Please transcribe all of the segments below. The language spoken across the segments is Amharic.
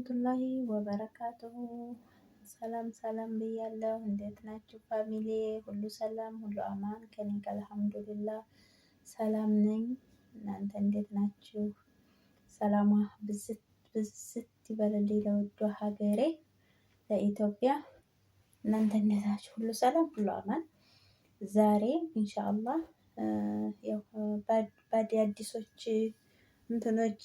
ወራህመቱላሂ ወበረካቱሁ። ሰላም ሰላም ብያለሁ። እንዴት ናችሁ ፋሚሊ? ሁሉ ሰላም፣ ሁሉ አማን ከኔ ጋር አልሐምዱሊላህ ሰላም ነኝ። እናንተ እንዴት ናችሁ? ሰላሟ ብዝት ብዝት ይበልልኝ ለውዷ ሀገሬ ለኢትዮጵያ። እናንተ እንዴት ናችሁ? ሁሉ ሰላም፣ ሁሉ አማን። ዛሬ ኢንሻአላህ ያው በአዲሶች እንትኖች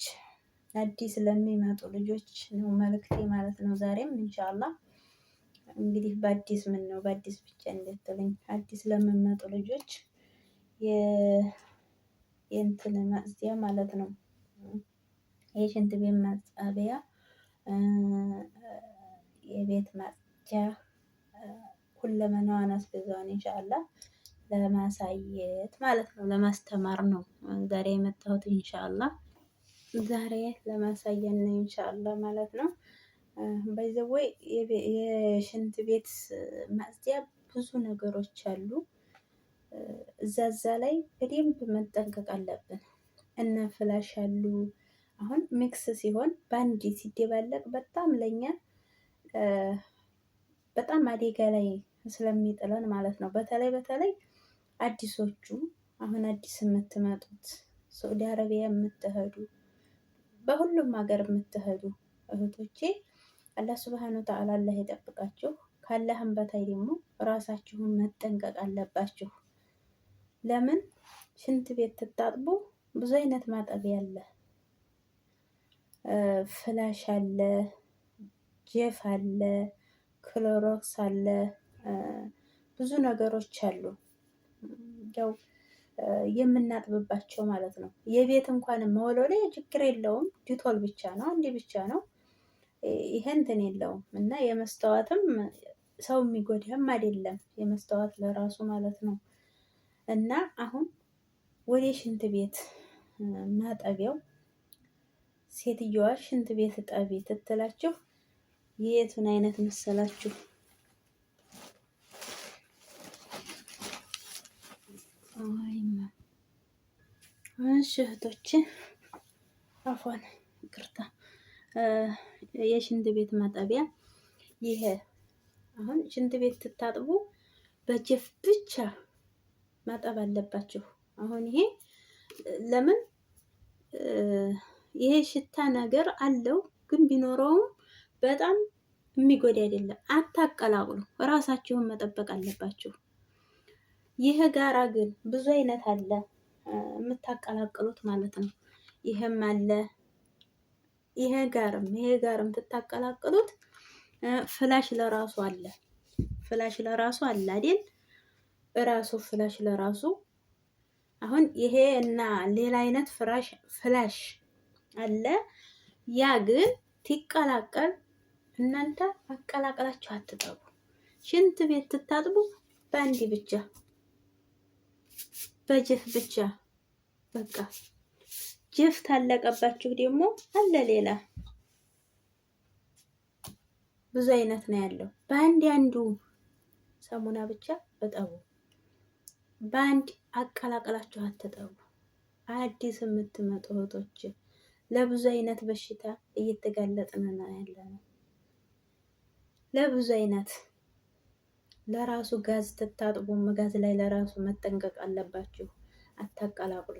አዲስ ለሚመጡ ልጆች ነው መልእክቴ ማለት ነው። ዛሬም ኢንሻአላህ እንግዲህ በአዲስ ምን ነው በአዲስ ብቻ እንደተለኝ አዲስ ለሚመጡ ልጆች የእንትን ማጽጃ ማለት ነው የሽንት ቤት ማጠቢያ የቤት ማጽጃ ሁለመናዋን አስገዛውን ኢንሻአላህ ለማሳየት ማለት ነው፣ ለማስተማር ነው ዛሬ የመጣሁት ኢንሻአላህ። ዛሬ ለማሳየት ነው ኢንሻአላህ ማለት ነው። በዚህወይ የሽንት ቤት ማጽጃ ብዙ ነገሮች አሉ። እዛ ላይ በደንብ መጠንቀቅ አለብን። እነ ፍላሽ አሉ። አሁን ሚክስ ሲሆን ባንዲ ሲደባለቅ በጣም ለኛ በጣም አደጋ ላይ ስለሚጥለን ማለት ነው። በተለይ አዲሶቹ አሁን አዲስ የምትመጡት ሳዑዲ አረቢያ የምትሄዱ በሁሉም ሀገር የምትሄዱ እህቶቼ አላህ ሱብሃነሁ ወተዓላ አላህ ይጠብቃችሁ። ካላህም በታይ ደግሞ ራሳችሁን መጠንቀቅ አለባችሁ። ለምን ሽንት ቤት ትታጥቡ ብዙ አይነት ማጠቢያ አለ። ፍላሽ አለ፣ ጄፍ አለ፣ ክሎሮክስ አለ፣ ብዙ ነገሮች አሉ። ያው የምናጥብባቸው ማለት ነው። የቤት እንኳን መወልወያ ችግር የለውም። ዲቶል ብቻ ነው፣ አንዴ ብቻ ነው። ይሄ እንትን የለውም እና የመስተዋትም ሰው የሚጎዳም አይደለም። የመስተዋት ለራሱ ማለት ነው። እና አሁን ወደ ሽንት ቤት ማጠቢያው ሴትየዋ ሽንት ቤት ጠቢ ትትላችሁ የቱን አይነት መሰላችሁ? እሺ እህቶቼ አፏን ይቅርታ። የሽንት ቤት ማጠቢያ ይሄ አሁን ሽንት ቤት ትታጥቡ በጀፍ ብቻ ማጠብ አለባችሁ። አሁን ይሄ ለምን ይሄ ሽታ ነገር አለው፣ ግን ቢኖረውም በጣም የሚጎዳ አይደለም። አታቀላቅሉ፣ ራሳችሁን መጠበቅ አለባችሁ። ይሄ ጋራ ግን ብዙ አይነት አለ የምታቀላቅሉት ማለት ነው። ይሄም አለ፣ ይሄ ጋርም ትታቀላቅሉት። ፍላሽ ለራሱ አለ፣ ፍላሽ ለራሱ አለ አይደል? ራሱ ፍላሽ ለራሱ አሁን ይሄ እና ሌላ አይነት ፍላሽ አለ። ያ ግን ትቀላቀል። እናንተ አቀላቅላችሁ አትጠቡ። ሽንት ቤት ትታጥቡ በአንድ ብቻ በጀፍ ብቻ በቃ። ጀፍ ታለቀባችሁ ደግሞ አለ ሌላ ብዙ አይነት ነው ያለው። አንዱ ሳሙና ብቻ እጠቡ። በአንድ አቀላቅላችሁ አትጠቡ። አዲስ የምትመጡ እህቶች ለብዙ አይነት በሽታ እየተጋለጥን ነው ያለነው። ለብዙ አይነት ለራሱ ጋዝ ትታጥቡ፣ ጋዝ ላይ ለራሱ መጠንቀቅ አለባችሁ። አታቀላቅሉ።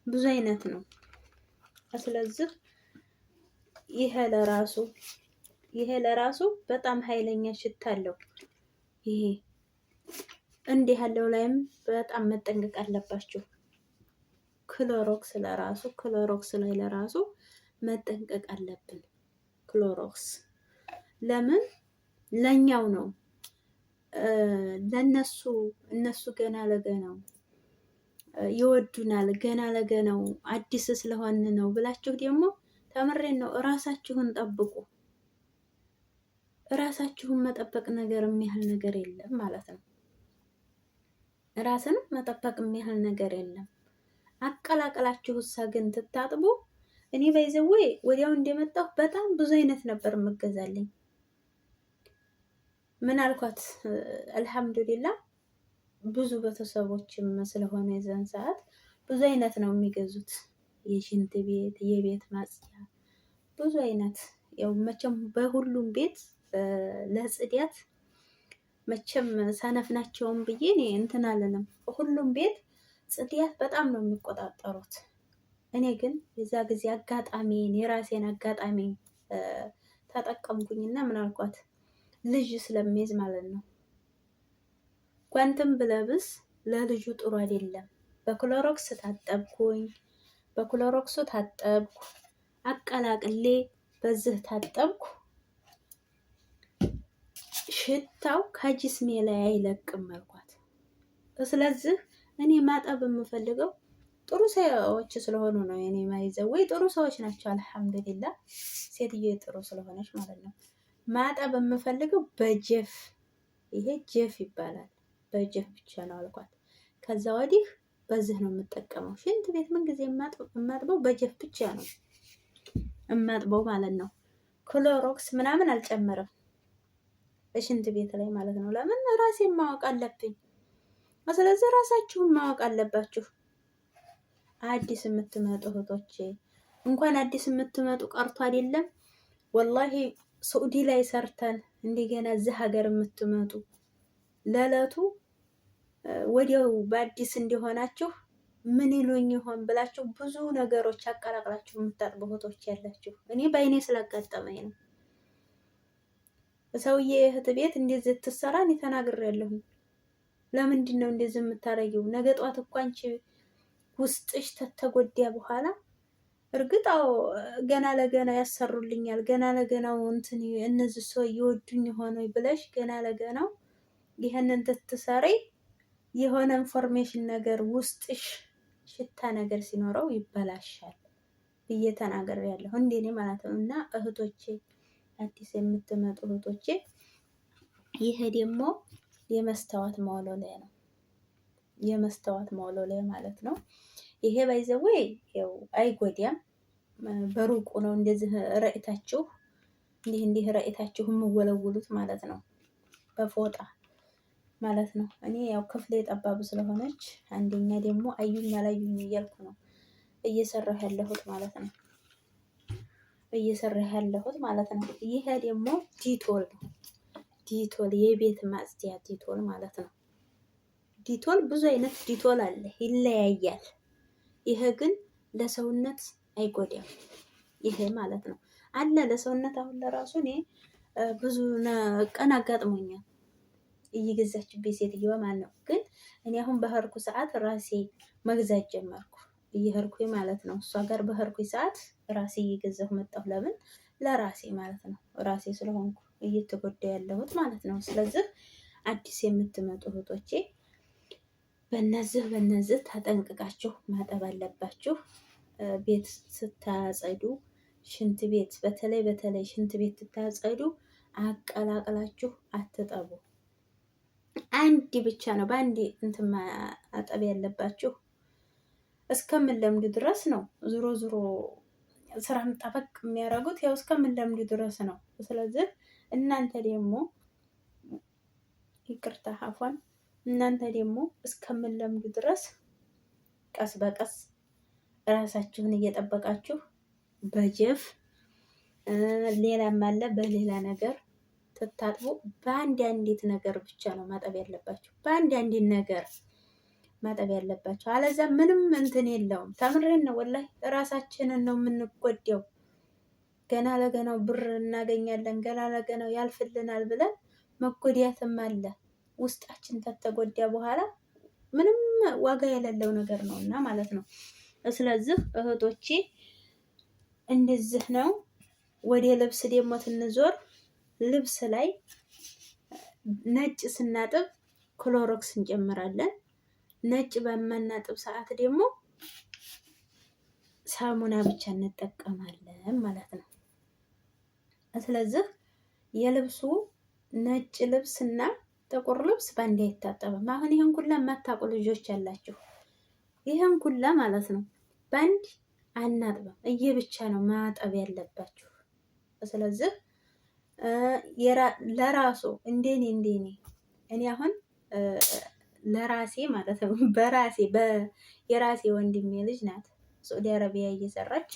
ብዙ አይነት ነው። ስለዚህ ይሄ ለራሱ በጣም ኃይለኛ ሽታ አለው። ይሄ እንዲህ ያለው ላይም በጣም መጠንቀቅ አለባችሁ። ክሎሮክስ ላይ ለራሱ መጠንቀቅ አለብን። ክሎሮክስ ለምን ለኛው ነው፣ እነሱ ገና ለገናው ይወዱናል፣ ገና ለገናው አዲስ ስለሆን ነው ብላችሁ ደግሞ ተምሬን ነው። እራሳችሁን ጠብቁ። እራሳችሁን መጠበቅ ነገር የሚያህል ነገር የለም ማለት ነው። ራስን መጠበቅ የሚያህል ነገር የለም። አቀላቅላችሁ ግን ትታጥቡ። እኔ በይዘዌ ወዲያው እንደመጣሁ በጣም ብዙ አይነት ነበር የምገዛልኝ። ምን አልኳት? አልሐምዱሊላህ ብዙ ቤተሰቦችም ስለሆነ የዛን ሰዓት ብዙ አይነት ነው የሚገዙት። የሽንት ቤት፣ የቤት ማጽጃ፣ ብዙ ብዙ አይነት ያው መቼም በሁሉም ቤት ለጽዳት መቼም ሰነፍ ናቸውም ብዬ እኔ እንትን አልልም። ሁሉም ቤት ጽዳት በጣም ነው የሚቆጣጠሩት። እኔ ግን የዛ ጊዜ አጋጣሚን የራሴን አጋጣሚ ተጠቀምኩኝና ምን አልኳት ልጅ ስለሚይዝ ማለት ነው ጓንትም ብለብስ ለልጁ ጥሩ አይደለም። በክሎሮክስ ታጠብኩኝ፣ በክሎሮክሱ ታጠብኩ፣ አቀላቅሌ በዚህ ታጠብኩ። ሽታው ከጅስሜ ላይ አይለቅም አልኳት። ስለዚህ እኔ ማጠብ የምፈልገው ጥሩ ሰዎች ስለሆኑ ነው። የኔ ማይዘው ወይ ጥሩ ሰዎች ናቸው። አልሐምዱሊላህ ሴትዮ ጥሩ ስለሆነች ማለት ነው። ማጠብ የምፈልገው በጀፍ ይሄ ጀፍ ይባላል። በጀፍ ብቻ ነው አልኳት። ከዛ ወዲህ በዚህ ነው የምጠቀመው። ሽንት ቤት ምን ጊዜ የማጥበው በጀፍ ብቻ ነው የማጥበው ማለት ነው። ክሎሮክስ ምናምን አልጨምርም ሽንት ቤት ላይ ማለት ነው። ለምን ራሴን ማወቅ አለብኝ። ስለዚህ ራሳችሁን ማወቅ አለባችሁ። አዲስ የምትመጡ እህቶቼ እንኳን አዲስ የምትመጡ ቀርቶ አይደለም ወላሂ ሳዑዲ ላይ ሰርተን እንደገና እዚህ ሀገር የምትመጡ ለዕለቱ ወዲያው በአዲስ እንዲሆናችሁ ምን ይሉኝ ይሆን ብላችሁ ብዙ ነገሮች አቀላቅላችሁ የምታጥቡ እህቶች ያላችሁ እኔ በአይኔ ስላጋጠመኝ ነው። ሰውዬ እህት ቤት እንደዚህ ትሰራ እኔ ተናግሬያለሁ። ለምንድን ነው እንደዚህ የምታረጊው? ነገ ጧት እኮ አንቺ ውስጥሽ ተተጎዳ በኋላ እርግጥ ገና ለገና ያሰሩልኛል፣ ገና ለገናው እንትን እነዚህ ሰው ይወዱኝ ሆኖ ብለሽ ገና ለገናው ይሄንን ትትሰሪ የሆነ ኢንፎርሜሽን ነገር ውስጥሽ ሽታ ነገር ሲኖረው ይበላሻል ብዬ ተናግሬያለሁ። እንደኔ ማለት ነው። እና እህቶቼ አዲስ የምትመጡ እህቶቼ ይሄ ደግሞ የመስታወት መወልወያ ነው። የመስታወት መወልወያ ማለት ነው። ይሄ ባይዘዌ ያው አይጎዳም። በሩቁ ነው እንደዚህ ረእታችሁ እንዲህ ረእታችሁ የምወለውሉት ማለት ነው። በፎጣ ማለት ነው። እኔ ያው ክፍሌ ጠባብ ስለሆነች አንደኛ ደግሞ አዩኝ አላዩኝ እያልኩ ነው እየሰራሁ ያለሁት ማለት ነው። እየሰራሁ ያለሁት ማለት ነው። ይሄ ደግሞ ዲቶል ነው። ዲቶል የቤት ማጽጃ ዲቶል ማለት ነው። ዲቶል ብዙ አይነት ዲቶል አለ፣ ይለያያል። ይሄ ግን ለሰውነት አይጎዳም። ይሄ ማለት ነው አለ ለሰውነት አሁን ለራሱ እኔ ብዙ ቀን አጋጥሞኛል እየገዛችብኝ ሴትዮዋ ማለት ነው። ግን እኔ አሁን በህርኩ ሰዓት ራሴ መግዛት ጀመርኩ እየሄድኩኝ ማለት ነው። እሷ ጋር በህርኩኝ ሰዓት ራሴ እየገዛሁ መጣሁ። ለምን ለራሴ ማለት ነው። ራሴ ስለሆንኩ እየተጎዳ ያለሁት ማለት ነው። ስለዚህ አዲስ የምትመጡ እህቶቼ በነዚህ ተጠንቅቃችሁ ማጠብ አለባችሁ። ቤት ስታጸዱ፣ ሽንት ቤት በተለይ ሽንት ቤት ስታጸዱ አቀላቅላችሁ አትጠቡ። አንድ ብቻ ነው በአንድ እንትን ማጠብ ያለባችሁ እስከምንለምዱ ድረስ ነው። ዙሮ ስራን ጠበቅ የሚያደርጉት ያው እስከምንለምዱ ድረስ ነው። ስለዚህ እናንተ ደግሞ ይቅርታ አፏን እናንተ ደግሞ እስከምንለምዱ ድረስ ቀስ በቀስ ራሳችሁን እየጠበቃችሁ በጀፍ ሌላም አለ በሌላ ነገር ትታጥቡ። በአንድ አንዲት ነገር ብቻ ነው ማጠብ ያለባችሁ። በአንድ አንዲት ነገር ማጠብ ያለባችሁ። አለዛ ምንም እንትን የለውም። ተምሬን ነው ወላሂ ራሳችንን ነው የምንጎዳው። ገና ለገናው ብር እናገኛለን፣ ገና ለገናው ያልፍልናል ብለን መጎዳትም አለ። ውስጣችን ተተጎዳ በኋላ ምንም ዋጋ የሌለው ነገር ነው እና ማለት ነው። ስለዚህ እህቶቼ እንደዚህ ነው። ወደ ልብስ ደግሞ ትንዞር። ልብስ ላይ ነጭ ስናጥብ ክሎሮክስ እንጨምራለን። ነጭ በማናጥብ ሰዓት ደግሞ ሳሙና ብቻ እንጠቀማለን ማለት ነው። ስለዚህ የልብሱ ነጭ ልብስና ጥቁር ልብስ ባንዴ አይታጠብም። አሁን ይሄን ኩላ የማታውቁ ልጆች ያላችሁ ይሄን ኩላ ማለት ነው ባንድ አናጥብም። እየብቻ ነው ማጠብ ያለባችሁ። ስለዚህ ለራሱ እንደኔ እኔ አሁን ለራሴ ማለት ነው የራሴ ወንድሜ ልጅ ናት ሳዑዲ አረቢያ እየሰራች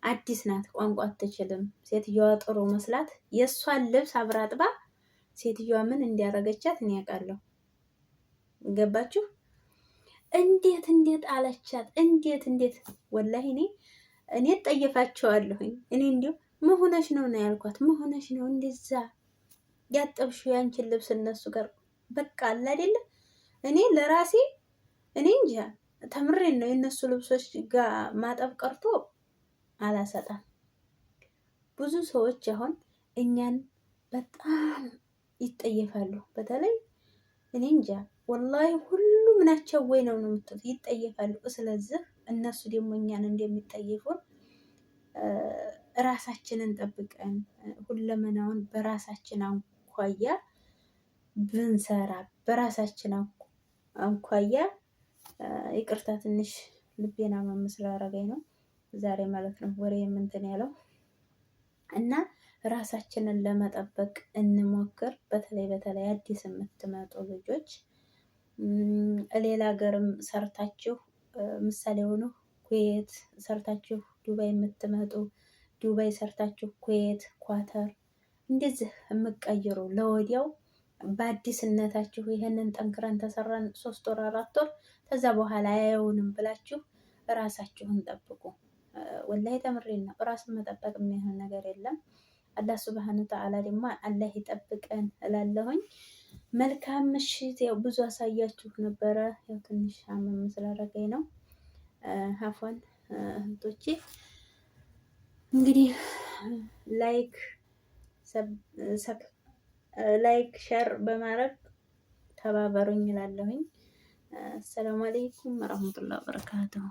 አዲስ ናት፣ ቋንቋ አትችልም። ሴትዮዋ ጥሩ መስላት የእሷን ልብስ አብራጥባ ሴትዮዋ ምን እንዲያረገቻት እኔ ያውቃለሁ። ገባችሁ? እንዴት አለቻት? እንዴት ወላሂ እኔ ጠይፋቸዋለሁኝ። እኔ እንዲሁ መሆነሽ ነው ያልኳት። መሆነሽ ነው እንደዛ ያጠብሽው ያንቺን ልብስ እነሱ ጋር በቃ አለ አይደለ? እኔ ለራሴ እኔ እንጃ ተምሬን ነው የእነሱ ልብሶች ጋር ማጠብ ቀርቶ አላሰጣም። ብዙ ሰዎች አሁን እኛን በጣም ይጠየፋሉ። በተለይ እኔ እንጃ ወላሂ ሁሉም ናቸው ወይ ነው የምትሉት፣ ይጠየፋሉ። ስለዚህ እነሱ ደግሞ እኛን እንደሚጠየፉን ራሳችንን ጠብቀን ሁለመናውን በራሳችን አንኳያ ብንሰራ በራሳችን አንኳያ ይቅርታ ትንሽ ልቤና መመስል አረገኝ ነው ዛሬ ማለት ነው ወሬ እንትን ያለው እና ራሳችንን ለመጠበቅ እንሞክር። በተለይ አዲስ የምትመጡ ልጆች ሌላ ሀገርም ሰርታችሁ ምሳሌ ሆኖ ኩዌት ሰርታችሁ ዱባይ የምትመጡ ዱባይ ሰርታችሁ ኩዌት፣ ኳተር እንደዚህ የምትቀይሩ ለወዲያው በአዲስነታችሁ ይሄንን ጠንክረን ተሰራን 3 ወር 4 ወር ከዛ በኋላ አያዩንም ብላችሁ ራሳችሁን ጠብቁ። ወላሂ ተምሬን ነው። ራስን መጠበቅ የሚሆን ነገር የለም። አላህ ሱብሃነሁ ወተዓላ ደግሞ አላህ ይጠብቀን እላለሁኝ። መልካም ምሽት። ያው ብዙ አሳያችሁ ነበረ። ያው ትንሽ አመም ስላደረገኝ ነው። አፏን እህቶቼ እንግዲህ ላይክ ሸር በማድረግ ተባበሩኝ እላለሁኝ። አሰላሙ አለይኩም ወራህመቱላሂ ወበረካቱሁ።